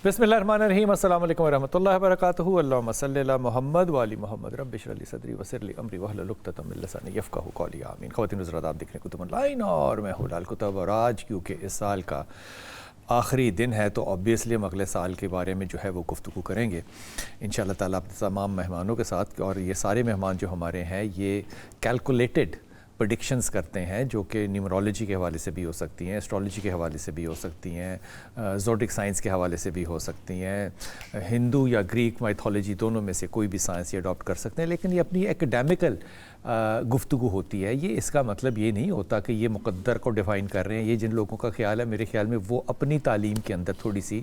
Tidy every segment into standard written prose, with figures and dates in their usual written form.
بسم اللہ الرحمن الرحیم، السلام علیکم ورحمۃ اللہ وبرکاتہ۔ اللہم صلی علی محمد وعلی محمد، رب اشرح لی صدری ویسر لی امری واحلل عقدۃ من لسانی یفقہوا قولی، آمین۔ خواتین حضرات، آپ دیکھ رہے ہیں کتب آن لائن اور میں ہوں لال کتب، اور آج کیونکہ اس سال کا آخری دن ہے تو آبویسلی ہم اگلے سال کے بارے میں جو ہے وہ گفتگو کریں گے انشاءاللہ تعالیٰ اپنے تمام مہمانوں کے ساتھ۔ اور یہ سارے مہمان جو ہمارے ہیں یہ کیلکولیٹڈ پریڈکشنز کرتے ہیں، جو کہ نیومرولوجی کے حوالے سے بھی ہو سکتی ہیں، اسٹرالوجی کے حوالے سے بھی ہو سکتی ہیں، زوڈک سائنس کے حوالے سے بھی ہو سکتی ہیں، ہندو یا گریک مائتھولوجی دونوں میں سے کوئی بھی سائنس یہ اڈاپٹ کر سکتے ہیں، لیکن یہ اپنی ایکڈیمیکل گفتگو ہوتی ہے۔ یہ اس کا مطلب یہ نہیں ہوتا کہ یہ مقدر کو ڈیفائن کر رہے ہیں۔ یہ جن لوگوں کا خیال ہے، میرے خیال میں وہ اپنی تعلیم کے اندر تھوڑی سی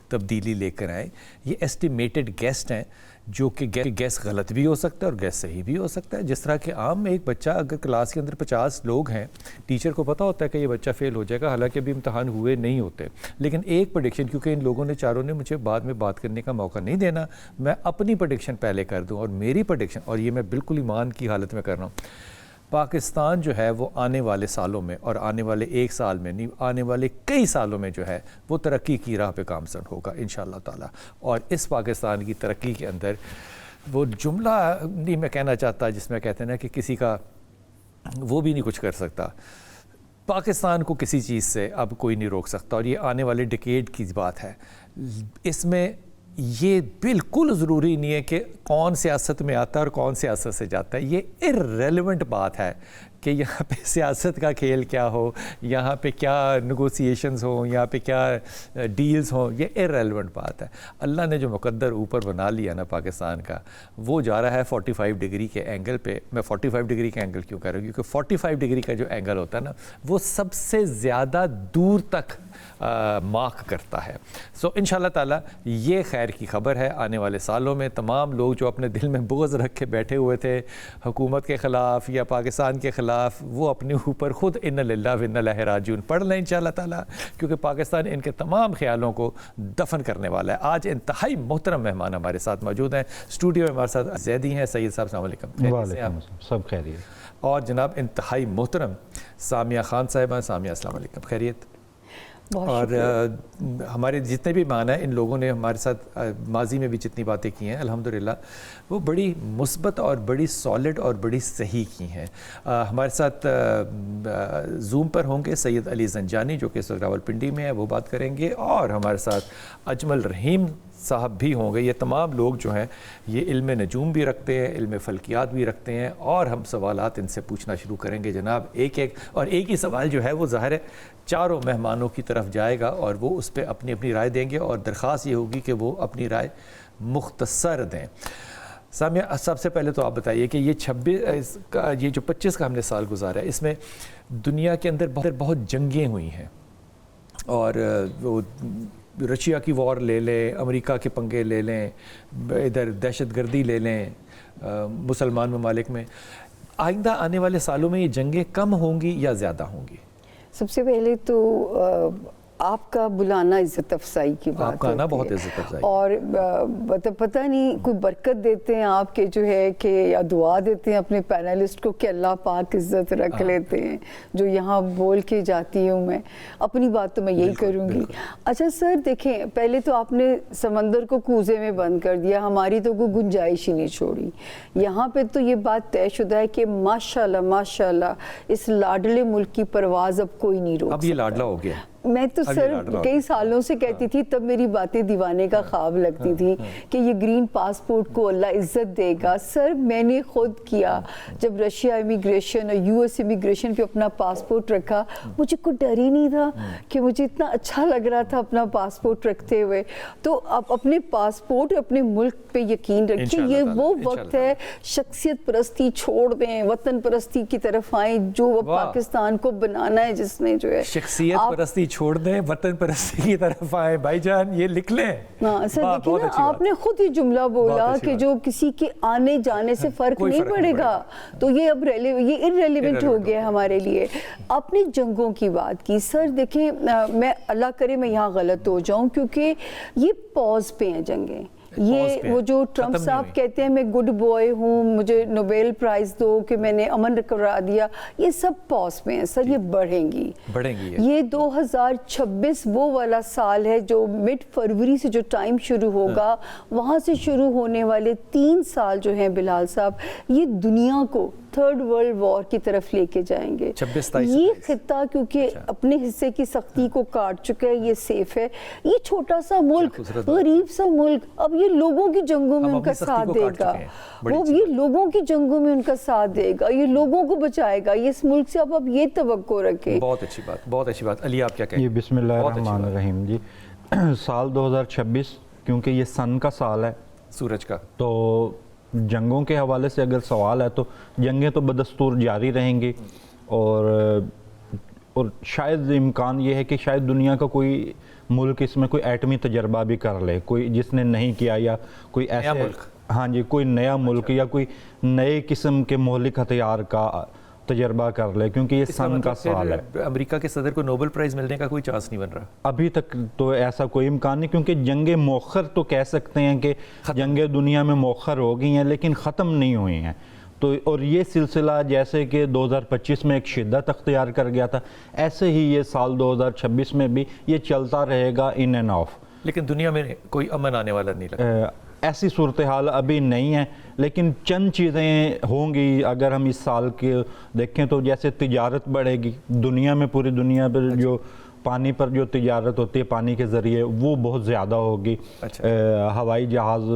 تبدیلی لے کر آئیں۔ یہ ایسٹیمیٹڈ گیسٹ ہیں، جو کہ گیس غلط بھی ہو سکتا ہے اور گیس صحیح بھی ہو سکتا ہے۔ جس طرح کہ عام ایک بچہ اگر کلاس کے اندر 50 لوگ ہیں، ٹیچر کو پتہ ہوتا ہے کہ یہ بچہ فیل ہو جائے گا، حالانکہ ابھی امتحان ہوئے نہیں ہوتے، لیکن ایک پریڈکشن، کیونکہ ان لوگوں نے چاروں نے مجھے بعد میں بات کرنے کا موقع نہیں دینا، میں اپنی پریڈکشن پہلے کر دوں۔ اور میری پریڈکشن، اور یہ میں بالکل ایمان کی حالت میں کر رہا ہوں، پاکستان جو ہے وہ آنے والے سالوں میں، اور آنے والے ایک سال میں نہیں، آنے والے کئی سالوں میں جو ہے وہ ترقی کی راہ پہ گامزن ہوگا انشاءاللہ تعالیٰ۔ اور اس پاکستان کی ترقی کے اندر وہ جملہ نہیں میں کہنا چاہتا جس میں کہتے ہیں نا کہ کسی کا وہ بھی نہیں کچھ کر سکتا، پاکستان کو کسی چیز سے اب کوئی نہیں روک سکتا، اور یہ آنے والے ڈیکیڈ کی بات ہے۔ اس میں یہ بالکل ضروری نہیں ہے کہ کون سیاست میں آتا ہے اور کون سیاست سے جاتا ہے، یہ ارریلیونٹ بات ہے کہ یہاں پہ سیاست کا کھیل کیا ہو، یہاں پہ کیا نیگوسیشنز ہوں، یہاں پہ کیا ڈیلز ہوں، یہ ارریلیونٹ بات ہے۔ اللہ نے جو مقدر اوپر بنا لیا نا پاکستان کا، وہ جا رہا ہے 45 ڈگری کے اینگل پہ۔ میں 45 ڈگری کا اینگل کیوں کہہ رہا ہوں؟ کیونکہ 45 ڈگری کا جو اینگل ہوتا ہے نا، وہ سب سے زیادہ دور تک مارک کرتا ہے۔ سو انشاءاللہ تعالیٰ یہ خیر کی خبر ہے۔ آنے والے سالوں میں تمام لوگ جو اپنے دل میں بغض رکھ کے بیٹھے ہوئے تھے حکومت کے خلاف یا پاکستان کے خلاف، وہ اپنے اوپر خود انا للہ و انا الیہ راجعون پڑھ لیں انشاءاللہ تعالیٰ، کیونکہ پاکستان ان کے تمام خیالوں کو دفن کرنے والا ہے۔ آج انتہائی محترم مہمان ہمارے ساتھ موجود ہیں، اسٹوڈیو میں ہمارے ساتھ زیدی ہیں۔ سید صاحب السلام علیکم۔ وعلیکم السلام، سب خیریت؟ اور جناب انتہائی محترم سامیہ خان صاحبہ۔ سامیہ السلام علیکم، خیریت؟ اور ہمارے جتنے بھی معنی ہیں، ان لوگوں نے ہمارے ساتھ ماضی میں بھی جتنی باتیں کی ہیں الحمدللہ وہ بڑی مثبت اور بڑی سالڈ اور بڑی صحیح کی ہیں۔ ہمارے ساتھ زوم پر ہوں گے سید علی زنجانی، جو کہ راولپنڈی میں ہے، وہ بات کریں گے، اور ہمارے ساتھ اجمل رحیم صاحب بھی ہوں گے۔ یہ تمام لوگ جو ہیں یہ علم نجوم بھی رکھتے ہیں، علم فلکیات بھی رکھتے ہیں، اور ہم سوالات ان سے پوچھنا شروع کریں گے جناب ایک ایک، اور ایک ہی سوال جو ہے وہ ظاہر ہے چاروں مہمانوں کی طرف جائے گا، اور وہ اس پہ اپنی اپنی رائے دیں گے، اور درخواست یہ ہوگی کہ وہ اپنی رائے مختصر دیں۔ سامیہ، سب سے پہلے تو آپ بتائیے کہ یہ 25 کا ہم نے سال گزارا ہے، اس میں دنیا کے اندر بہت جنگیں ہوئی ہیں، اور وہ رشیا کی وار لے لیں، امریکہ کے پنگے لے لیں، ادھر دہشت گردی لے لیں مسلمان ممالک میں، آئندہ آنے والے سالوں میں یہ جنگیں کم ہوں گی یا زیادہ ہوں گی؟ سب سے پہلے تو آپ کا بلانا عزت افزائی کی بات آپ کا آنا بہت عزت افزائی، اور پتہ نہیں کوئی برکت دیتے ہیں آپ کے جو ہے کہ یا دعا دیتے ہیں اپنے پینلسٹ کو کہ اللہ پاک عزت رکھ لیتے ہیں جو یہاں بول کے جاتی ہوں۔ میں اپنی بات تو میں یہی کروں گی۔ اچھا سر، دیکھیں پہلے تو آپ نے سمندر کو کوزے میں بند کر دیا، ہماری تو کوئی گنجائش ہی نہیں چھوڑی۔ یہاں پہ تو یہ بات طے شدہ ہے کہ ماشاءاللہ ماشاءاللہ اس لاڈلے ملک کی پرواز اب کوئی نہیں روک سکتا۔ اب یہ لاڈلا ہو گیا۔ میں تو سر کئی سالوں سے کہتی تھی، تب میری باتیں دیوانے کا خواب لگتی تھی کہ یہ گرین پاسپورٹ کو اللہ عزت دے گا۔ سر میں نے خود کیا، جب رشیا امیگریشن اور یو ایس امیگریشن پہ اپنا پاسپورٹ رکھا، مجھے کوئی ڈر ہی نہیں تھا کہ مجھے اتنا اچھا لگ رہا تھا اپنا پاسپورٹ رکھتے ہوئے۔ تو آپ اپنے پاسپورٹ اپنے ملک پہ یقین رکھیں، یہ وہ وقت ہے شخصیت پرستی چھوڑ دیں، وطن پرستی کی طرف آئیں، جو پاکستان کو بنانا ہے، جس نے جو ہے شخصیت پرستی چھوڑ دیں، وطن پرستی کی طرف آئیں۔ بھائی جان یہ لکھ لیں۔ ہاں سر، دیکھیں نا، آپ نے خود ہی جملہ بولا کہ جو کسی کے آنے جانے سے فرق نہیں پڑے گا، تو یہ اب یہ irrelevant ہو گیا ہمارے لیے۔ اپنی جنگوں کی بات کی سر، دیکھیں میں اللہ کرے میں یہاں غلط ہو جاؤں، کیونکہ یہ پوز پہ ہیں جنگیں، یہ وہ جو ٹرمپ صاحب کہتے ہیں میں گڈ بوائے ہوں, مجھے نوبیل پرائز دو کہ میں نے امن کرا دیا, یہ سب پاس میں ہیں سر, یہ بڑھیں گی. یہ 2026 وہ والا سال ہے جو مڈ فروری سے جو ٹائم شروع ہوگا, وہاں سے شروع ہونے والے 3 سال جو ہیں بلال صاحب, یہ دنیا کو تھرڈ ورلڈ وار کی طرف لے کے جائیں گے. یہ خطہ کیونکہ اپنے حصے کی سختی کو کاٹ چکا ہے, یہ سیف ہے. یہ چھوٹا سا ملک, غریب سا ملک, اب یہ لوگوں کی جنگوں میں ان کا ساتھ دے گا, وہ یہ لوگوں کی جنگوں میں ان کا ساتھ دے گا, یہ لوگوں کو بچائے گا. یہ اس ملک سے اب یہ توقع رکھیں. بہت اچھی بات, بہت اچھی بات. علی آپ کیا کہیں؟ یہ بسم اللہ الرحمن الرحیم. جی سال 2026 کیونکہ یہ سن کا سال ہے, سورج کا, تو جنگوں کے حوالے سے اگر سوال ہے تو جنگیں تو بدستور جاری رہیں گی, اور شاید امکان یہ ہے کہ شاید دنیا کا کوئی ملک اس میں کوئی ایٹمی تجربہ بھی کر لے, کوئی جس نے نہیں کیا, یا کوئی ایسا ملک, ہاں جی, کوئی نیا ملک یا کوئی نئے قسم کے مہلک ہتھیار کا تجربہ کر لے, کیونکہ یہ سن کا سال ہے. امریکہ کے صدر کو نوبل پرائز ملنے کا کوئی چانس نہیں بن رہا ابھی تک, تو ایسا کوئی امکان نہیں, کیونکہ جنگیں مؤخر تو کہہ سکتے ہیں کہ جنگیں دنیا میں مؤخر ہو گئی ہیں لیکن ختم نہیں ہوئی ہیں. تو اور یہ سلسلہ جیسے کہ 2025 میں ایک شدت اختیار کر گیا تھا, ایسے ہی یہ سال 2026 میں بھی یہ چلتا رہے گا ان اینڈ آف. لیکن دنیا میں کوئی امن آنے والا نہیں لگتا. ایسی صورتحال ابھی نہیں ہے, لیکن چند چیزیں ہوں گی اگر ہم اس سال کے دیکھیں تو. جیسے تجارت بڑھے گی دنیا میں, پوری دنیا پر جو پانی پر جو تجارت ہوتی ہے پانی کے ذریعے, وہ بہت زیادہ ہوگی. ہوائی جہاز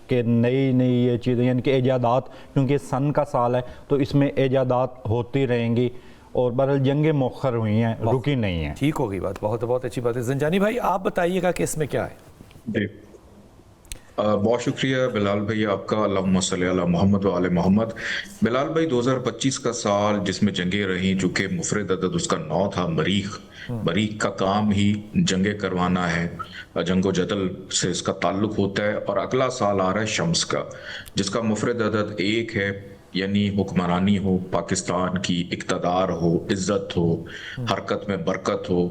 کے نئی یہ چیزیں, یعنی کہ ایجادات, کیونکہ سن کا سال ہے تو اس میں ایجادات ہوتی رہیں گی, اور بہرحال جنگیں مؤخر ہوئی ہیں, رکی نہیں ہیں. ٹھیک ہوگی بات, بہت اچھی بات ہے. زنجانی بھائی آپ بتائیے گا کہ اس میں کیا ہے؟ بہت شکریہ بلال بھائی آپ کا. اللہم صلی علی محمد و آل محمد. بلال بھائی 2025 کا سال جس میں جنگیں رہیں, جو کہ مفرد عدد اس کا 9 تھا, مریخ کا کام ہی جنگیں کروانا ہے, جنگ و جدل سے اس کا تعلق ہوتا ہے. اور اگلا سال آ رہا ہے شمس کا, جس کا مفرد عدد 1 ہے, یعنی حکمرانی ہو, پاکستان کی اقتدار ہو, عزت ہو, حرکت میں برکت ہو.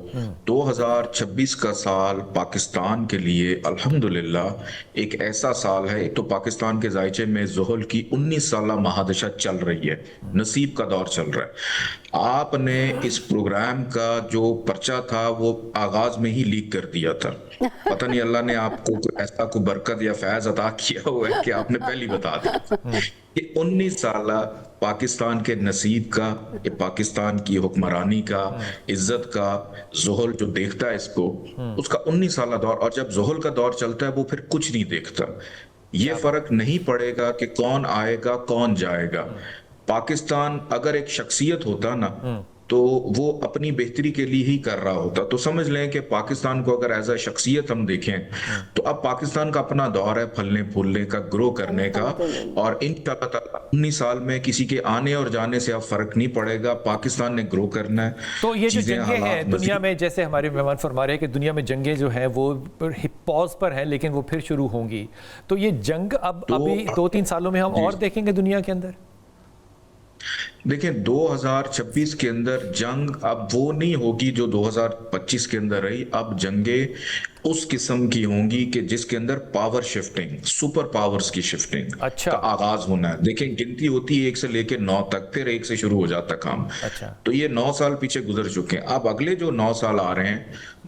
2026 کا سال پاکستان کے لیے الحمدللہ ایک ایسا سال ہے. ایک تو پاکستان کے ذائچے میں زحل کی 19 سالہ مہادشا چل رہی ہے, نصیب کا دور چل رہا ہے. آپ نے اس پروگرام کا جو پرچہ تھا وہ آغاز میں ہی لیک کر دیا تھا. پتہ نہیں اللہ نے آپ کو ایسا کوئی برکت یا فیض عطا کیا ہوا ہے کہ آپ نے پہلی بتا دیا. یہ 19 سالہ پاکستان کے نصیب کا, پاکستان کی حکمرانی کا, عزت کا, زحل جو دیکھتا ہے اس کو, اس کا 19 سالہ دور. اور جب زحل کا دور چلتا ہے وہ پھر کچھ نہیں دیکھتا. یہ فرق نہیں پڑے گا کہ کون آئے گا کون جائے گا. پاکستان اگر ایک شخصیت ہوتا نا تو وہ اپنی بہتری کے لیے ہی کر رہا ہوتا. تو سمجھ لیں کہ پاکستان کو اگر ایز اے شخصیت ہم دیکھیں تو اب پاکستان کا اپنا دور ہے پھلنے پھولنے کا, گرو کرنے کا. اور انشاءاللہ تعالی 19 سال میں کسی کے آنے اور جانے سے اب فرق نہیں پڑے گا, پاکستان نے گرو کرنا ہے. تو یہ جو جنگیں ہیں دنیا میں, جیسے ہمارے مہمان فرما رہے ہیں کہ دنیا میں جنگیں جو ہیں وہ پاز پر ہیں لیکن وہ پھر شروع ہوں گی, تو یہ جنگ اب ابھی 2-3 سالوں میں ہم اور دیکھیں گے دنیا کے اندر. دیکھیں 2026 کے اندر جنگ اب وہ نہیں ہوگی جو 2025 کے اندر رہی. اب جنگیں اس قسم کی ہوں گی کہ جس کے اندر پاور شفٹنگ, سپر پاورز کی شفٹنگ کا آغاز ہونا ہے. دیکھیں گنتی ہوتی ہے 1 سے لے کے 9 تک, پھر 1 سے شروع ہو جاتا کام. تو یہ 9 سال پیچھے گزر چکے ہیں. اب اگلے جو 9 سال آ رہے ہیں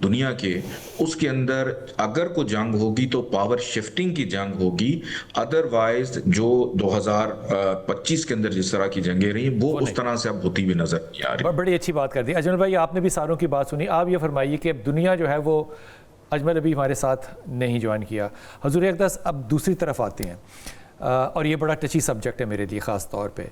دنیا کے, اس کے اندر اگر کوئی جنگ ہوگی تو پاور شفٹنگ کی جنگ ہوگی. ادروائز جو 2025 کے اندر جس طرح کی جنگیں رہی وہ اس طرح سے اب ہوتی بھی نظر نہیں آ رہی. بڑی اچھی بات کر دی اجمل بھائی, آپ نے بھی ساروں کی بات سنی. آپ یہ فرمائیے کہ دنیا جو ہے وہ, اجمل ابھی ہمارے ساتھ نہیں جوائن کیا, حضور اقدس اب دوسری طرف آتے ہیں, اور یہ بڑا ٹچی سبجیکٹ ہے میرے لیے خاص طور پہ.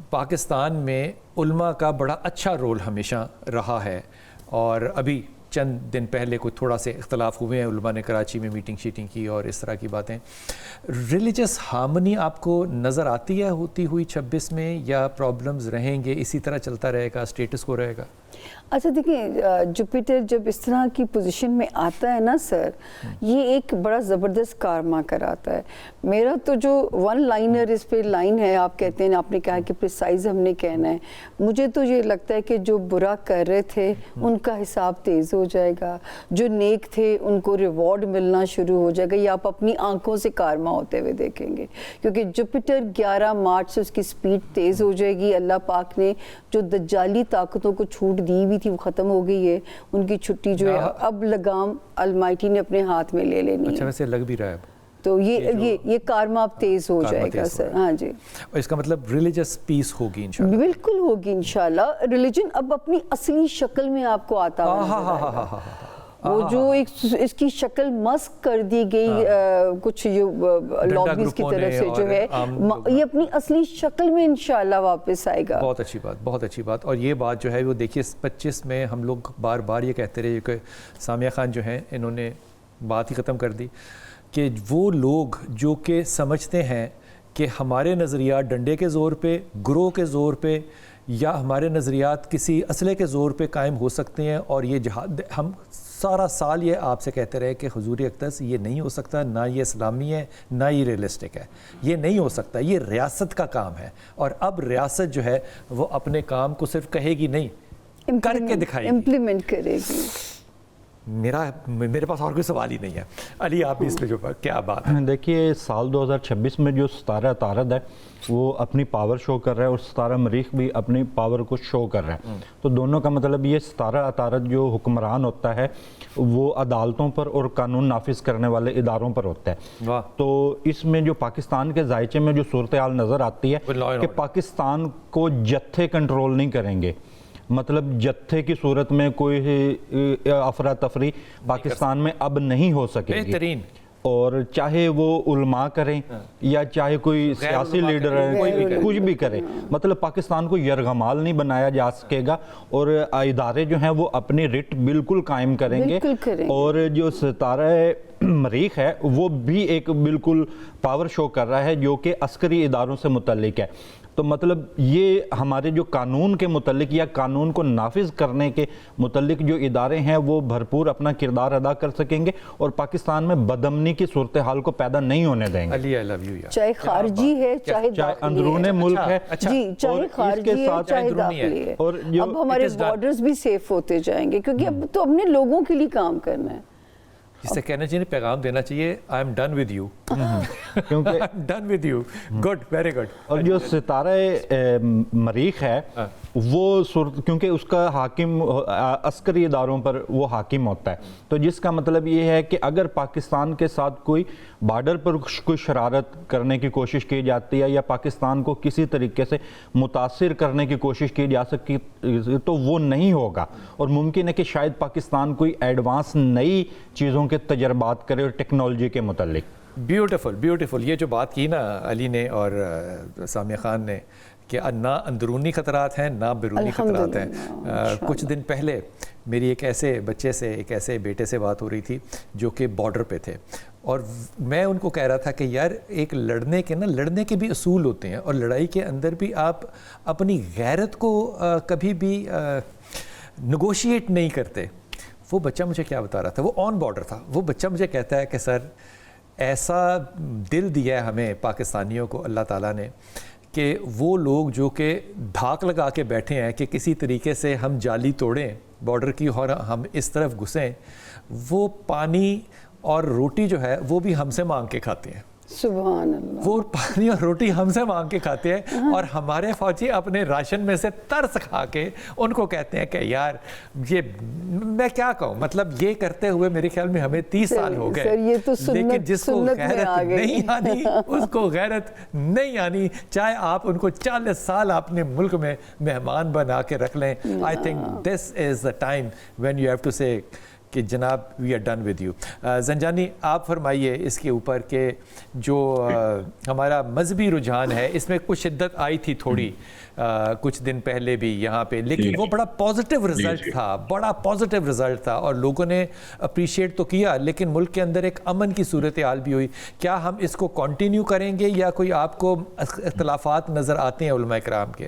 پاکستان میں علماء کا بڑا اچھا رول ہمیشہ رہا ہے, اور ابھی چند دن پہلے کوئی تھوڑا سے اختلاف ہوئے ہیں, علماء نے کراچی میں میٹنگ شیٹنگ کی اور اس طرح کی باتیں. ریلیجس ہارمنی آپ کو نظر آتی ہے ہوتی ہوئی 26 میں, یا پرابلمز رہیں گے, اسی طرح چلتا رہے گا, سٹیٹس کو رہے گا؟ اچھا دیکھیں جوپیٹر جب اس طرح کی پوزیشن میں آتا ہے نا سر، یہ ایک بڑا زبردست کارما کراتا ہے. میرا تو جو ون لائنر اس پہ لائن ہے، آپ کہتے ہیں، آپ نے کہا کہ پریسائز ہم نے کہنا ہے، مجھے تو یہ لگتا ہے کہ جو برا کر رہے تھے ان کا حساب تیز ہو جائے گا، جو نیک تھے ان کو ریوارڈ ملنا شروع ہو جائے گا. یہ آپ اپنی آنکھوں سے کارما ہوتے ہوئے دیکھیں گے، کیونکہ جوپیٹر 11 مارچ سے اس کی سپیڈ تیز ہو جائے گی. اللہ پاک نے جو دجالی طاقتوں کو چھوٹ دی ہوئی تھی وہ ختم ہو گئی ہے، ان کی چھٹی جو ہے اب لگام المائٹی نے اپنے ہاتھ میں لے لینی ہے. اچھا ویسے لگ بھی رہا ہے تو یہ کارما اب تیز ہو جائے گا سر. ہاں جی، اور اس کا مطلب ریلیجس پیس ہوگی انشاءاللہ. بالکل ہوگی انشاءاللہ. ریلیجن اب اپنی اصلی شکل میں آپ کو آتا ہوا، وہ جو ایک اس کی شکل مسک کر دی گئی کچھ لابیز کی طرف سے جو ہے، یہ اپنی اصلی شکل میں انشاءاللہ واپس آئے گا. بہت اچھی بات، بہت اچھی بات. اور یہ بات جو ہے وہ دیکھیے 25 میں ہم لوگ بار بار یہ کہتے رہے کہ سامیہ خان جو ہیں انہوں نے بات ہی ختم کر دی کہ وہ لوگ جو کہ سمجھتے ہیں کہ ہمارے نظریات ڈنڈے کے زور پہ، گروہ کے زور پہ، یا ہمارے نظریات کسی اسلحے کے زور پہ قائم ہو سکتے ہیں، اور یہ جہاد ہم سارا سال یہ آپ سے کہتے رہے کہ حضور اقدس یہ نہیں ہو سکتا، نہ یہ اسلامی ہے نہ یہ ریئلسٹک ہے، یہ نہیں ہو سکتا، یہ ریاست کا کام ہے. اور اب ریاست جو ہے وہ اپنے کام کو صرف کہے گی نہیں، کر کے دکھائے گی، امپلیمنٹ کرے گی. میرے پاس اور کوئی سوال ہی نہیں ہے. علی آپ بھی اس پہ جو کیا بات ہے؟ دیکھیے سال 2026 میں جو ستارہ عطارد ہے وہ اپنی پاور شو کر رہا ہے، اور ستارہ مریخ بھی اپنی پاور کو شو کر رہا ہے. تو دونوں کا مطلب یہ ستارہ عطارد جو حکمران ہوتا ہے وہ عدالتوں پر اور قانون نافذ کرنے والے اداروں پر ہوتا ہے. تو اس میں جو پاکستان کے ذائچے میں جو صورتحال نظر آتی ہے کہ پاکستان کو جتھے کنٹرول نہیں کریں گے، مطلب جتھے کی صورت میں کوئی افراتفری پاکستان میں اب نہیں ہو سکے گی. اور چاہے وہ علماء کریں یا چاہے کوئی سیاسی لیڈر ہے، کچھ بھی کرے، مطلب پاکستان کو یرغمال نہیں بنایا جا سکے گا. اور ادارے جو ہیں وہ اپنی رٹ بالکل قائم کریں گے. اور جو ستارہ مریخ ہے وہ بھی ایک بالکل پاور شو کر رہا ہے جو کہ عسکری اداروں سے متعلق ہے. تو مطلب یہ ہمارے جو قانون کے متعلق یا قانون کو نافذ کرنے کے متعلق جو ادارے ہیں وہ بھرپور اپنا کردار ادا کر سکیں گے، اور پاکستان میں بدامنی کی صورتحال کو پیدا نہیں ہونے دیں گے. علی آئی لو یو. چاہے خارجی ہے چاہے اندرون ملک ہے، جی چاہے خارجی ہے چاہے داخلی ہے. اب ہمارے بارڈرز بھی سیف ہوتے جائیں گے، کیونکہ اب تو اپنے لوگوں کے لیے کام کرنا ہے. جسے کہنا چاہیے پیغام دینا چاہیے I am done with you, کیونکہ done with you. Good, very good. اور جو ستارہ مریخ ہے وہ کیونکہ اس کا حاکم عسکری اداروں پر وہ حاکم ہوتا ہے، تو جس کا مطلب یہ ہے کہ اگر پاکستان کے ساتھ کوئی بارڈر پر کوئی شرارت کرنے کی کوشش کی جاتی ہے یا پاکستان کو کسی طریقے سے متاثر کرنے کی کوشش کی جا سکتی تو وہ نہیں ہوگا. اور ممکن ہے کہ شاید پاکستان کوئی ایڈوانس نئی چیزوں کے تجربات کرے اور ٹیکنالوجی کے متعلق. Beautiful beautiful. یہ جو بات کی نا علی نے اور سامیہ خان نے کہ نہ اندرونی خطرات ہیں نہ بیرونی خطرات ہیں. کچھ دن پہلے میری ایک ایسے بچے سے، ایک ایسے بیٹے سے بات ہو رہی تھی جو کہ بارڈر پہ تھے، اور میں ان کو کہہ رہا تھا کہ یار ایک لڑنے کے بھی اصول ہوتے ہیں، اور لڑائی کے اندر بھی آپ اپنی غیرت کو کبھی بھی نیگوشیٹ نہیں کرتے. وہ بچہ مجھے کیا بتا رہا تھا، وہ آن بارڈر تھا. وہ بچہ مجھے کہتا ہے کہ سر ایسا دل دیا ہے ہمیں پاکستانیوں کو اللہ تعالیٰ نے کہ وہ لوگ جو کہ دھاک لگا کے بیٹھے ہیں کہ کسی طریقے سے ہم جالی توڑیں بارڈر کی اور ہم اس طرف گھسیں، وہ پانی اور روٹی جو ہے وہ بھی ہم سے مانگ کے کھاتے ہیں. سبحان اللہ. وہ پانی اور روٹی ہم سے مانگ کے کھاتے ہیں، اور ہمارے فوجی اپنے راشن میں سے ترس کھا کے ان کو کہتے ہیں کہ یار یہ میں کیا کہوں، مطلب یہ کرتے ہوئے میرے خیال میں ہمیں 30 سال ہو گئے. لیکن جس کو غیرت نہیں آنی اس کو غیرت نہیں آنی، چاہے آپ ان کو 40 سال اپنے ملک میں مہمان بنا کے رکھ لیں. I think this is the time when you have to say کہ جناب we are done with you. Zanjani آپ فرمائیے اس کے اوپر کہ جو ہمارا مذہبی رجحان ہے اس میں کچھ شدت آئی تھی تھوڑی کچھ دن پہلے بھی یہاں پہ، لیکن وہ بڑا پازیٹیو رزلٹ تھا، بڑا پازیٹیو رزلٹ تھا، اور لوگوں نے اپریشیٹ تو کیا، لیکن ملک کے اندر ایک امن کی صورتحال بھی ہوئی. کیا ہم اس کو کنٹینیو کریں گے یا کوئی آپ کو اختلافات نظر آتے ہیں علماء کرام کے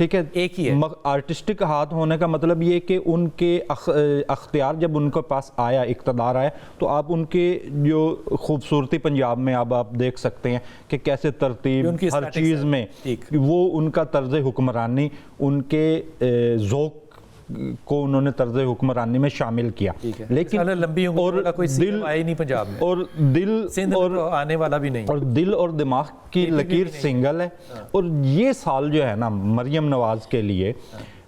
ٹھیک ہے، ایک ہی ہے۔ آرٹسٹک ہاتھ ہونے کا مطلب یہ کہ ان کے اختیار جب ان کے پاس آیا، اقتدار آیا، تو آپ ان کے جو خوبصورتی پنجاب میں اب آپ دیکھ سکتے ہیں کہ کیسے ترتیب ہر چیز میں، وہ ان کا طرز حکمرانی، ان کے ذوق کو انہوں نے طرز حکمرانی میں شامل کیا، لیکن اور آنے والا بھی نہیں، اور دل اور دماغ کی لکیر سنگل ہے۔ اور یہ سال جو ہے نا مریم نواز کے لیے،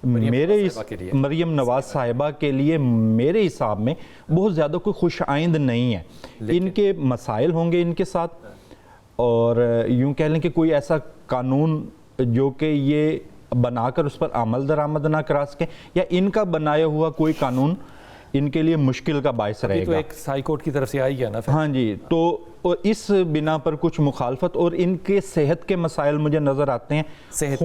مریم نواز صاحبہ کے لیے میرے حساب میں بہت زیادہ کوئی خوش آئند نہیں ہے۔ ان کے مسائل ہوں گے ان کے ساتھ، اور یوں کہہ لیں کہ کوئی ایسا قانون جو کہ یہ بنا کر اس پر عمل درآمد نہ کرا سکیں، یا ان کا بنایا ہوا کوئی قانون ان کے لیے مشکل کا باعث رہے گا۔ تو ایک ہائی کورٹ کی طرف سے آئی گیا نا۔ ہاں جی، تو اس بنا پر کچھ مخالفت، اور ان کے صحت کے مسائل مجھے نظر آتے ہیں،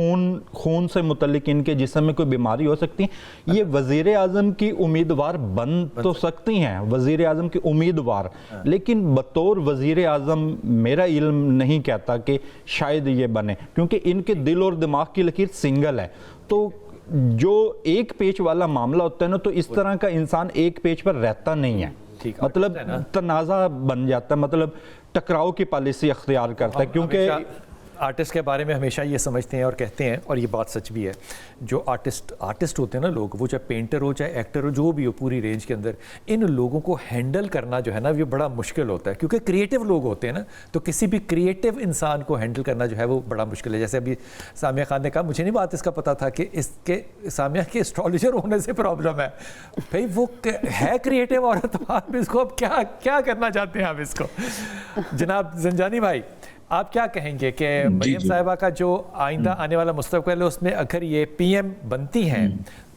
خون سے متعلق ان کے جسم میں کوئی بیماری ہو سکتی ہے۔ یہ وزیر اعظم کی امیدوار بن تو سکتی ہیں، وزیر اعظم کی امیدوار، لیکن بطور وزیر اعظم میرا علم نہیں کہتا کہ شاید یہ بنے، کیونکہ ان کے دل اور دماغ کی لکیر سنگل ہے۔ تو جو ایک پیچ والا معاملہ ہوتا ہے نا، تو اس طرح کا انسان ایک پیچ پر رہتا نہیں ہے، مطلب تنازع بن جاتا ہے، مطلب ٹکراؤ کی پالیسی اختیار کرتا ہے۔ کیونکہ آرٹسٹ کے بارے میں ہمیشہ یہ سمجھتے ہیں اور کہتے ہیں، اور یہ بات سچ بھی ہے، جو آرٹسٹ ہوتے ہیں نا لوگ، وہ چاہے پینٹر ہو چاہے ایکٹر ہو، جو بھی ہو پوری رینج کے اندر، ان لوگوں کو ہینڈل کرنا جو ہے نا یہ بڑا مشکل ہوتا ہے، کیونکہ کریٹیو لوگ ہوتے ہیں نا، تو کسی بھی کریٹیو انسان کو ہینڈل کرنا جو ہے وہ بڑا مشکل ہے۔ جیسے ابھی سامیہ خان نے کہا، مجھے نہیں بات اس کا پتا تھا کہ اس کے سامیہ کے اسٹرالوجر ہونے سے پرابلم ہے۔ بھائی وہ ہے کریٹیو عورت، آپ اس کو اب کیا کرنا چاہتے ہیں آپ اس کو؟ جناب زنجانی بھائی، آپ کیا کہیں گے کہ مریم صاحبہ کا جو آئندہ آنے والا مستقبل ہے، اس میں اگر یہ پی ایم بنتی ہیں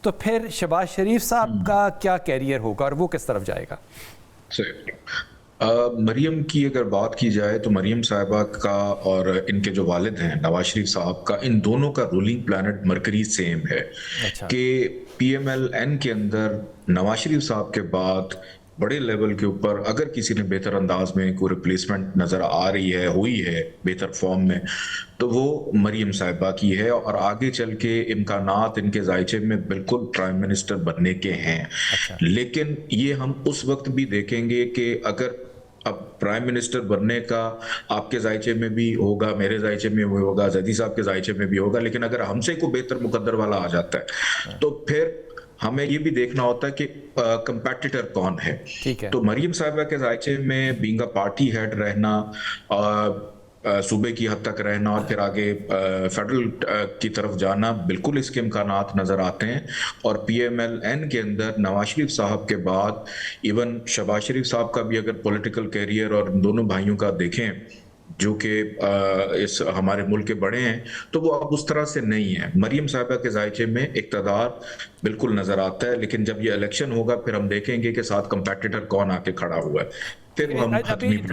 تو پھر شہباز شریف صاحب کا کیا کیریئر ہوگا اور وہ کس طرف جائے گا؟ مریم کی اگر بات کی جائے تو مریم صاحبہ کا اور ان کے جو والد ہیں نواز شریف صاحب کا، ان دونوں کا رولنگ پلانٹ مرکری سیم ہے، کہ پی ایم ایل این کے اندر نواز شریف صاحب کے بعد بڑے لیول کے اوپر اگر کسی نے بہتر انداز میں کوئی ریپلیسمنٹ نظر آ رہی ہے، ہوئی ہے بہتر فارم میں، تو وہ مریم صاحبہ کی ہے، اور آگے چل کے امکانات ان کے ذائچے میں بالکل پرائم منسٹر بننے کے ہیں۔ لیکن یہ ہم اس وقت بھی دیکھیں گے کہ اگر اب پرائم منسٹر بننے کا آپ کے ذائچے میں بھی ہوگا، میرے ذائچے میں بھی ہوگا، زیدی صاحب کے ذائچے میں بھی ہوگا، لیکن اگر ہم سے کوئی بہتر مقدر والا آ جاتا ہے تو پھر ہمیں یہ بھی دیکھنا ہوتا ہے کہ کمپیٹیٹر کون ہے۔ تو مریم صاحبہ کے ذائچے میں بینگ اے پارٹی ہیڈ رہنا، صوبے کی حد تک رہنا، اور پھر آگے فیڈرل کی طرف جانا، بالکل اس کے امکانات نظر آتے ہیں۔ اور پی ایم ایل این کے اندر نواز شریف صاحب کے بعد ایون شہباز شریف صاحب کا بھی اگر پولیٹیکل کیریئر اور دونوں بھائیوں کا دیکھیں جو کہ اس ہمارے ملک کے بڑے ہیں، تو وہ اب اس طرح سے نہیں ہے۔ مریم صاحبہ کے ذائچے میں اقتدار بالکل نظر آتا ہے، لیکن جب یہ الیکشن ہوگا پھر ہم دیکھیں گے کہ ساتھ کمپیٹیٹر کون آ کے کھڑا ہوا ہے۔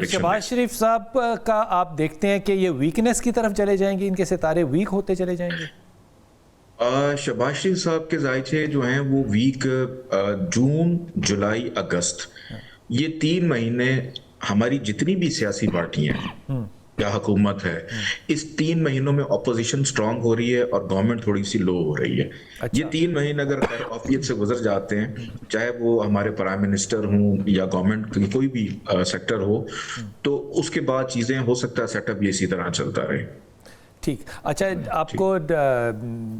شہباز شریف صاحب کا آپ دیکھتے ہیں کہ یہ ویکنس کی طرف چلے جائیں گے، ان کے ستارے ویک ہوتے چلے جائیں گے؟ شہباز شریف صاحب کے ذائچے جو ہیں وہ ویک، جون، جولائی، اگست، یہ 3 مہینے ہماری جتنی بھی سیاسی پارٹیاں ہیں یا حکومت ہے، اس 3 مہینوں میں اپوزیشن سٹرونگ ہو رہی ہے اور گورنمنٹ تھوڑی سی لو ہو رہی ہے۔ یہ 3 مہینے اگر خیر عافیت سے گزر جاتے ہیں، چاہے وہ ہمارے پرائم منسٹر ہوں یا گورنمنٹ کی کوئی بھی سیکٹر ہو، تو اس کے بعد چیزیں ہو سکتا ہے سیٹ اپ یہ اسی طرح چلتا رہے۔ ٹھیک، اچھا آپ کو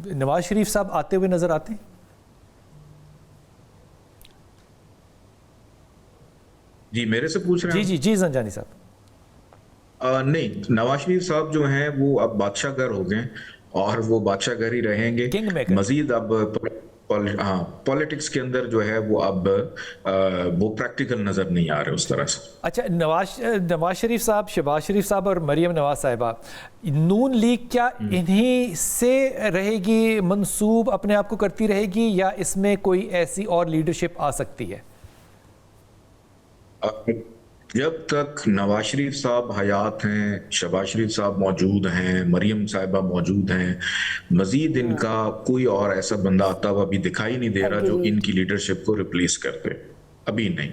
نواز شریف صاحب آتے ہوئے نظر آتے ہیں؟ جی میرے سے پوچھ رہے ہیں؟ جی زنجانی صاحب۔ نہیں، نواز شریف صاحب جو ہیں وہ اب بادشاہ گر ہو گئے اور وہ بادشاہ گر ہی رہیں گے۔ مزید اب پولیٹکس کے اندر جو ہے وہ اب وہ پریکٹیکل نظر نہیں آ رہے اس طرح سے۔ اچھا، نواز شریف صاحب، شہباز شریف صاحب اور مریم نواز صاحبہ، نون لیگ کیا انہی سے رہے گی، منسوب اپنے آپ کو کرتی رہے گی، یا اس میں کوئی ایسی اور لیڈرشپ آ سکتی ہے؟ جب تک نواز شریف صاحب حیات ہیں، شہباز شریف صاحب موجود ہیں، مریم صاحبہ موجود ہیں، مزید ان کا کوئی اور ایسا بندہ آتا ہوا بھی دکھائی نہیں دے رہا جو ان کی لیڈرشپ کو ریپلیس کر دے، ابھی نہیں۔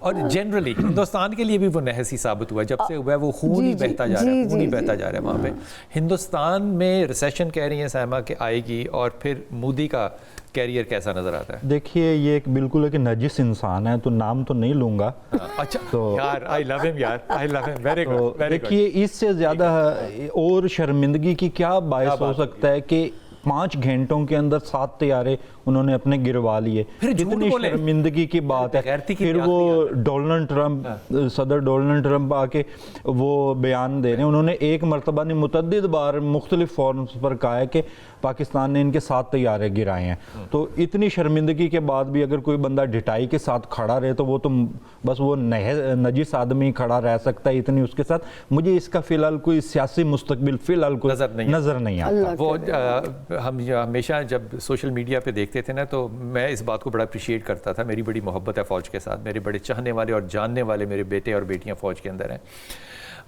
اور جنرلی ہندوستان کے لیے بھی وہ نحس ہی ثابت ہوا ہے، جب سے ہوا ہے وہ خون ہی بہتا جا رہا ہے، خون ہی بہتا جا رہا ہے وہاں پہ. ہندوستان میں ریسیشن کہہ رہی ہیں سائمہ کہ آئے گی، اور پھر مودی کا کیریئر کیسا نظر آتا ہے؟ دیکھیے یہ ایک بالکل ایک نجس انسان ہے، تو نام تو نہیں لوں گا. اچھا تو یار آئی لو ہم، یار آئی لو ہم، ویری گڈ ویری گڈ. دیکھیے اس سے زیادہ اور شرمندگی کی کیا باعث ہو سکتا ہے کہ 5 گھنٹوں کے اندر 7 طیارے انہوں نے اپنے گروا لیے. کتنی شرمندگی کی بات ہے. پھر وہ ڈونلڈ ٹرمپ، صدر ڈونلڈ ٹرمپ آ کے وہ بیان دے رہے ہیں، انہوں نے ایک مرتبہ نہیں متعدد بار مختلف فورمز پر کہا ہے کہ پاکستان نے ان کے 7 طیارے گرائے ہیں. تو اتنی شرمندگی کے بعد بھی اگر کوئی بندہ ڈٹائی کے ساتھ کھڑا رہے تو وہ تو بس وہ نجس آدمی کھڑا رہ سکتا ہے اتنی اس کے ساتھ. مجھے اس کا فی الحال کوئی سیاسی مستقبل فی الحال کوئی نظر نہیں آتا. وہ ہم ہمیشہ جب سوشل میڈیا پہ دیکھتے تھے نا تو میں اس بات کو بڑا اپریشیٹ کرتا تھا. میری بڑی محبت ہے فوج کے ساتھ، میرے بڑے چاہنے والے اور جاننے والے میرے بیٹے اور بیٹیاں فوج کے اندر ہیں.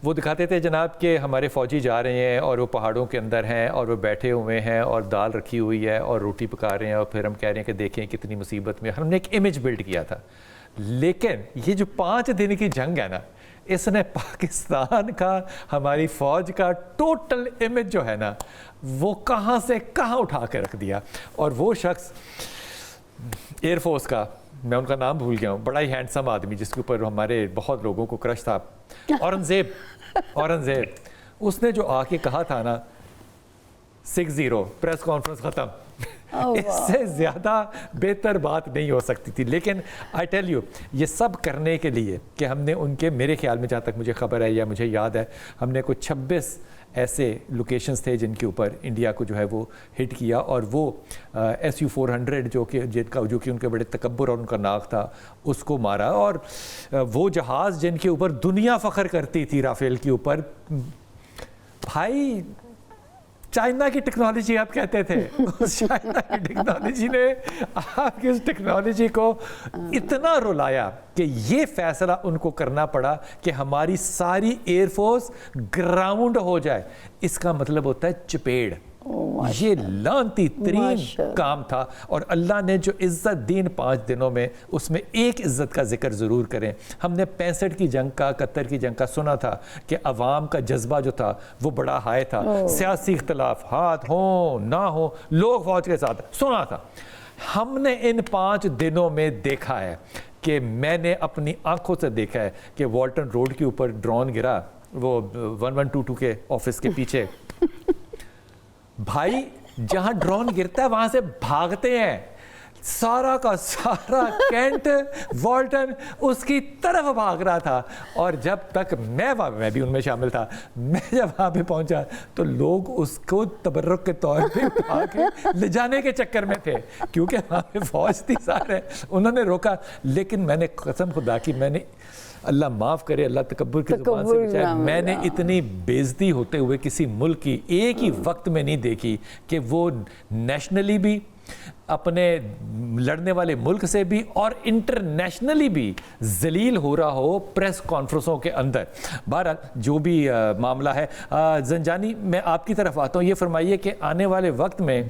وہ دکھاتے تھے جناب کہ ہمارے فوجی جا رہے ہیں اور وہ پہاڑوں کے اندر ہیں اور وہ بیٹھے ہوئے ہیں اور دال رکھی ہوئی ہے اور روٹی پکا رہے ہیں، اور پھر ہم کہہ رہے ہیں کہ دیکھیں کتنی مصیبت میں. ہم نے ایک امیج بلڈ کیا تھا، لیکن یہ جو 5 دن کی جنگ ہے نا، اس نے پاکستان کا، ہماری فوج کا ٹوٹل امیج جو ہے نا وہ کہاں سے کہاں اٹھا کے رکھ دیا. اور وہ شخص ایئر فورس کا، میں ان کا نام بھول گیا ہوں، بڑا ہی ہینڈسم آدمی جس کے اوپر ہمارے بہت لوگوں کو کرش تھا، اورنگزیب، اس نے جو آ کے کہا تھا نا 6-0 پریس کانفرنس ختم. اس سے زیادہ بہتر بات نہیں ہو سکتی تھی. لیکن آئی ٹیل یو یہ سب کرنے کے لیے کہ ہم نے ان کے، میرے خیال میں جہاں تک مجھے خبر ہے یا مجھے یاد ہے، ہم نے کوئی 26 ایسے لوکیشنز تھے جن کے اوپر انڈیا کو جو ہے وہ ہٹ کیا، اور وہ SU-400 جو کہ ان کے بڑے تکبر اور ان کا ناک تھا اس کو مارا. اور وہ جہاز جن کے اوپر دنیا فخر کرتی تھی، رافیل کے اوپر، بھائی چائنا کی ٹیکنالوجی آپ کہتے تھے، اس چائنا کی ٹیکنالوجی نے آپ کی اس ٹیکنالوجی کو اتنا رلایا کہ یہ فیصلہ ان کو کرنا پڑا کہ ہماری ساری ایئر فورس گراؤنڈ ہو جائے. اس کا مطلب ہوتا ہے چپیڑ. یہ لانتی ترین کام تھا، اور اللہ نے جو عزت دین 5 دنوں میں، اس میں ایک عزت کا ذکر ضرور کریں. ہم نے 65 کی جنگ کا، 71 کی جنگ کا سنا تھا کہ عوام کا جذبہ جو تھا وہ بڑا ہائی تھا، سیاسی اختلافات ہوں نہ ہوں، لوگ فوج کے ساتھ، سنا تھا. ہم نے ان 5 دنوں میں دیکھا ہے کہ میں نے اپنی آنکھوں سے دیکھا ہے کہ والٹن روڈ کے اوپر ڈرون گرا، وہ 1122 کے آفس کے پیچھے. بھائی جہاں ڈرون گرتا ہے وہاں سے بھاگتے ہیں، سارا کا سارا کینٹ والٹن اس کی طرف بھاگ رہا تھا. اور جب تک میں بھی ان میں شامل تھا، میں جب وہاں پہ پہنچا تو لوگ اس کو تبرک کے طور پہ اٹھا کے لے جانے کے چکر میں تھے، کیونکہ وہاں پہ فوج تھی سارے، انہوں نے روکا. لیکن میں نے قسم خدا کی، میں نے، اللہ معاف کرے، اللہ تکبر کی زبان سے بچائے، میں نے اتنی بےعزتی ہوتے ہوئے کسی ملک کی ایک ہی وقت میں نہیں دیکھی کہ وہ نیشنلی بھی، اپنے لڑنے والے ملک سے بھی، اور انٹرنیشنلی بھی ذلیل ہو رہا ہو پریس کانفرنسوں کے اندر. بہرحال جو بھی معاملہ ہے، زنجانی میں آپ کی طرف آتا ہوں. یہ فرمائیے کہ آنے والے وقت میں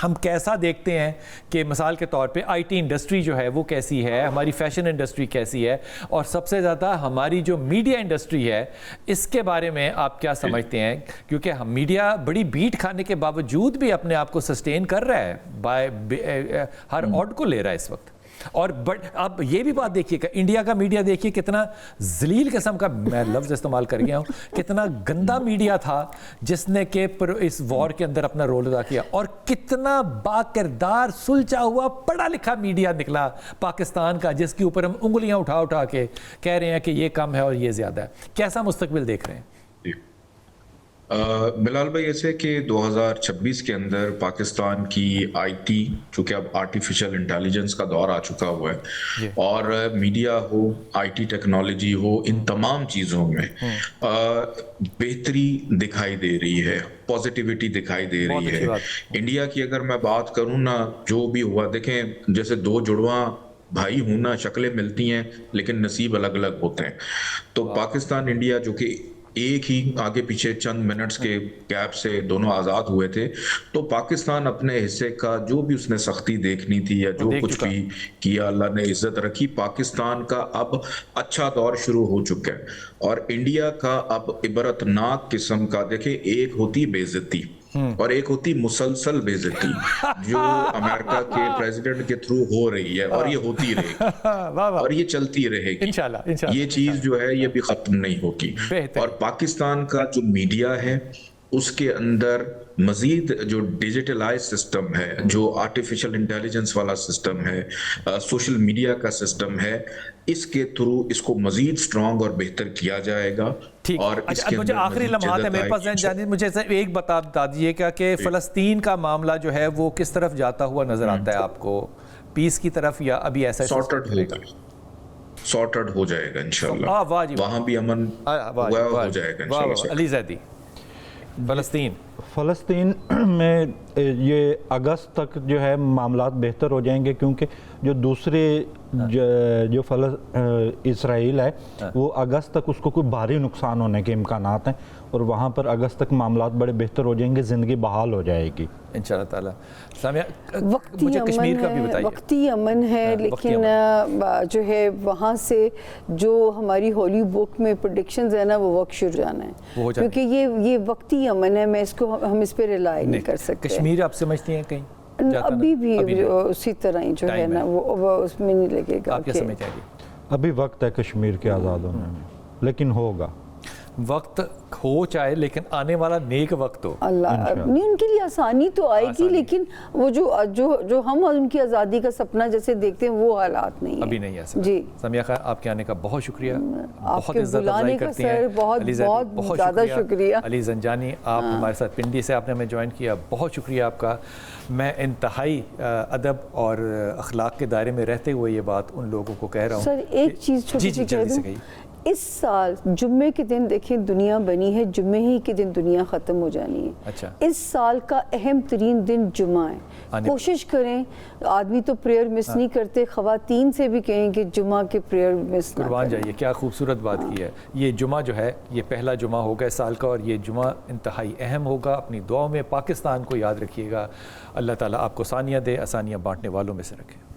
ہم کیسا دیکھتے ہیں کہ مثال کے طور پہ آئی ٹی انڈسٹری جو ہے وہ کیسی ہے، ہماری فیشن انڈسٹری کیسی ہے، اور سب سے زیادہ ہماری جو میڈیا انڈسٹری ہے اس کے بارے میں آپ کیا سمجھتے ہیں؟ کیونکہ ہم میڈیا بڑی بیٹ کھانے کے باوجود بھی اپنے آپ کو سسٹین کر رہا ہے، ہر آڈ کو لے رہا ہے اس وقت. اور اب یہ بھی بات دیکھیے کہ انڈیا کا میڈیا دیکھیے کتنا ذلیل قسم کا، میں لفظ استعمال کر گیا ہوں، کتنا گندا میڈیا تھا جس نے کہ اس وار کے اندر اپنا رول ادا کیا، اور کتنا با کردار سلجھا ہوا پڑھا لکھا میڈیا نکلا پاکستان کا، جس کے اوپر ہم انگلیاں اٹھا اٹھا کے کہہ رہے ہیں کہ یہ کم ہے اور یہ زیادہ ہے. کیسا مستقبل دیکھ رہے ہیں؟ بلال بھائی، ایسے کہ 2026 کے اندر پاکستان کی آئی ٹی، چونکہ اب آرٹیفیشل انٹیلیجنس کا دور آ چکا ہوا ہے، اور میڈیا ہو، آئی ٹی ٹیکنالوجی ہو، ان تمام چیزوں میں بہتری دکھائی دے رہی ہے، پازیٹیوٹی دکھائی دے رہی ہے. انڈیا کی اگر میں بات کروں نا، جو بھی ہوا، دیکھیں جیسے 2 جڑواں بھائی ہوں نا، شکلیں ملتی ہیں لیکن نصیب الگ الگ ہوتے ہیں. تو پاکستان انڈیا جو کہ ایک ہی آگے پیچھے چند منٹس کے گیپ سے دونوں آزاد ہوئے تھے، تو پاکستان اپنے حصے کا جو بھی اس نے سختی دیکھنی تھی یا جو کچھ بھی کیا، اللہ نے عزت رکھی. پاکستان کا اب اچھا دور شروع ہو چکا ہے، اور انڈیا کا اب عبرتناک قسم کا، دیکھیں ایک ہوتی بے عزتی اور ایک ہوتی مسلسل بے عزتی جو امریکہ کے پریزیڈنٹ کے تھرو ہو رہی ہے، اور یہ ہوتی رہے گی اور یہ چلتی رہے گی. یہ چیز جو ہے یہ بھی ختم نہیں ہوگی. اور پاکستان کا جو میڈیا ہے اس کے اندر مزید جو ڈیجیٹلائز سسٹم ہے، جو آرٹیفیشل انٹیلیجنس والا سسٹم ہے، سوشل میڈیا کا سسٹم ہے، اس کے تھرو اس کو مزید سٹرونگ اور بہتر کیا جائے گا. اور اس کے مجھے آخری لمحات ہے میرے پاس جانب، مجھے ایک بتا دیجئے کہ فلسطین کا معاملہ جو ہے وہ کس طرف جاتا ہوا نظر آتا ہے آپ کو، پیس کی طرف یا ابھی ایسا سارٹڈ ہو جائے گا انشاءاللہ، وہاں بھی امن ہو جائے گا انشاءاللہ. علی زیدی، فلسطین میں یہ اگست تک جو ہے معاملات بہتر ہو جائیں گے، کیونکہ جو دوسرے جو اسرائیل ہے وہ اگست تک اس کو کوئی بھاری نقصان ہونے کے امکانات ہیں، اور وہاں پر اگست تک معاملات بڑے بہتر ہو جائیں گے، زندگی بحال ہو جائے گی انشاءاللہ تعالیٰ. سامیہ، مجھے کشمیر کا بھی بتائیے. وقتی امن ہے، لیکن جو ہے وہاں سے جو ہماری ہولی بک میں پریڈکشنز ہیں نا وہ وقت شروع جانا ہے، کیونکہ یہ وقتی امن ہے، ہم اس پہ ریلائی نہیں کر سکتے. کشمیر آپ سمجھتی ہیں کہیں ابھی بھی اسی طرح ہی جو ہے نا وہ اس میں نہیں لگے گا. آپ کیا سمجھتے ہیں؟ ابھی وقت ہے کشمیر کے آزاد ہونے میں، لیکن ہوگا وقت ہو چاہے، لیکن آنے والا نیک وقت ہو. اللہ نہیں، ان کے لیے آسانی تو آئے گی، لیکن وہ جو ہم ان کی آزادی کا سپنا جیسے دیکھتے ہیں وہ حالات نہیں ہیں، ابھی نہیں ہے. جی سامیہ خیر، آپ کے آنے کا بہت شکریہ، آپ کے بلانے کا سر بہت زیادہ شکریہ. علی زنجانی، آپ ہمارے ساتھ پنڈی سے آپ نے ہمیں جوائن کیا، بہت شکریہ آپ کا. میں انتہائی ادب اور اخلاق کے دائرے میں رہتے ہوئے یہ بات ان لوگوں کو کہہ رہا ہوں. سر ایک چیز چھوٹی سی کہہ دوں، اس سال جمعے کے دن دیکھیں دنیا بنی ہے، جمعے ہی کے دن دنیا ختم ہو جانی ہے. اچھا، اس سال کا اہم ترین دن جمعہ ہے. کوشش کریں، آدمی تو پریئر مس نہیں کرتے، خواتین سے بھی کہیں کہ جمعہ کے پریئر مس نہ کریں. قربان جائیے، کیا خوبصورت بات کی ہے. یہ جمعہ جو ہے یہ پہلا جمعہ ہوگا اس سال کا، اور یہ جمعہ انتہائی اہم ہوگا. اپنی دعاؤں میں پاکستان کو یاد رکھیے گا. اللہ تعالیٰ آپ کو آسانیاں دے، آسانیاں بانٹنے والوں میں سے رکھے.